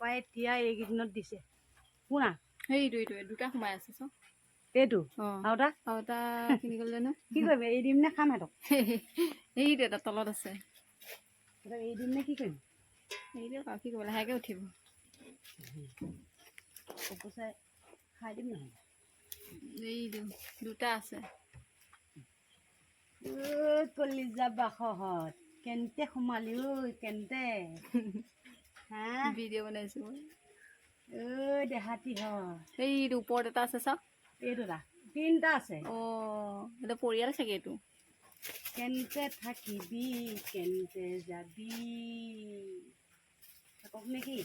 পাপাই এতিয়া এইকেইদিনত দিছে শুনা সেইটো দুটা সোমাই আছে চব এইটো আৰু এটা কিনি গ'ল জানো কি কৰিবি এৰি দিম নে খাম সিহঁতক সেইটো এটা তলত আছে এৰি দিম নে কি কৰিম সেইটো আৰু কি কৰিব লাহেকৈ উঠিব কপচাই খাই দিম নহয় এইটো দুটা আছে কলিজা বাসহঁত কেন্তে সোমালি ঐ কেন্তে হা ভিডিঅ' বনাইছো মই দেহাতী হয় সেইটো ওপৰত এটা আছে চাওক এইটো তিনিটা আছে এটা পৰিয়াল চাগে এইটো কেন্তে থাকিবি কেন্তে যাবি থাকক নেকি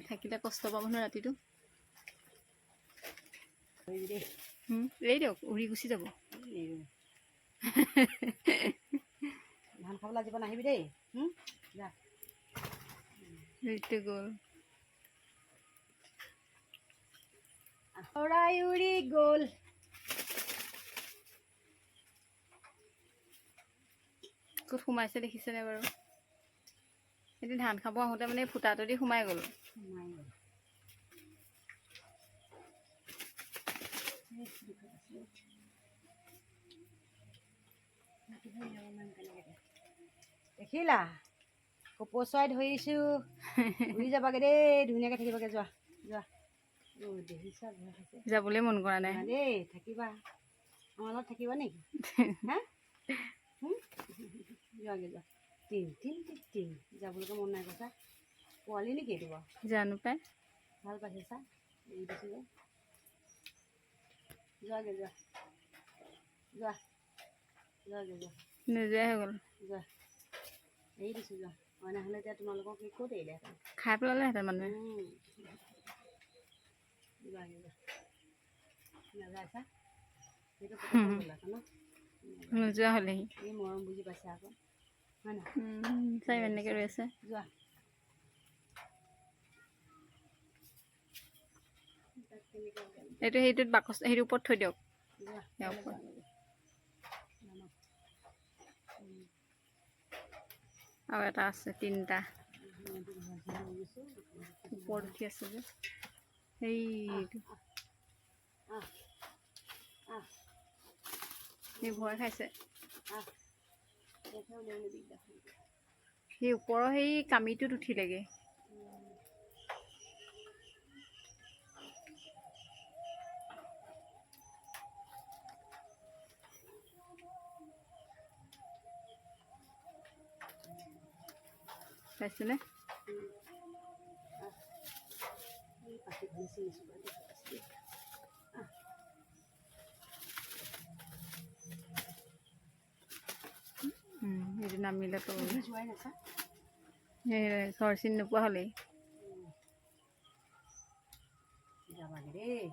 থাকিলে কষ্ট পাব নহয় ৰাতিটো দেই এই দিয়ক উৰি গুচি যাব ধান খাবলৈ যাব নাহিবি দেই যা সেইটো গ'ল চৰাই উৰি গ'ল ক'ত সোমাইছে দেখিছেনে বাৰু এতিয়া ধান খাব আহোঁতে মানে ফুটাটো দি সোমাই গ'ল দেখিলা কপৌচৰাই ধৰিছো উৰি যাবাগে দেই ধুনীয়াকৈ থাকিবাগে যোৱা যোৱা দেখিছা ভয় খাইছে যাবলৈ মন কৰা নাই দেই থাকিবা আমাৰ লগত থাকিবা নেকি হা যোৱাগে যোৱা যাবলৈকে মন নাই কৈছা পোৱালি নেকি এইটো বাৰু জানো পাই ভাল পাইছে চা এৰি দিছোঁ যে যোৱাগে যোৱা যোৱা যোৱাগে যোৱা নোযোৱাই হৈ গ'ল যোৱা এৰি দিছোঁ যোৱা অইন হ'লে এতিয়া তোমালোকক কি ক'ত এৰিলেহেঁতেন খাই পেলালেহেঁতেন মানুহে যোৱাগে যোৱা নাযায় চা সেইটো পটককৈ গ'ল আকৌ ন নোযোৱা হ'লেহি এই মৰম বুজি পাইছে আকৌ হয় নহয় চাই এনেকৈ ৰৈ আছে যোৱা এইটো সেইটোত বাকচ সেইটো ওপৰত থৈ দিয়ক যোৱা আৰু এটা আছে তিনিটা ওপৰত উঠি আছে যে সেইটো সেই ভয় খাইছে সেই ওপৰৰ সেই কামিটোত উঠিলেগৈ পাইছেনে এইটো নামিলে তো ঘৰ চিনি নোপোৱা হ'লেই যাবাগে দেই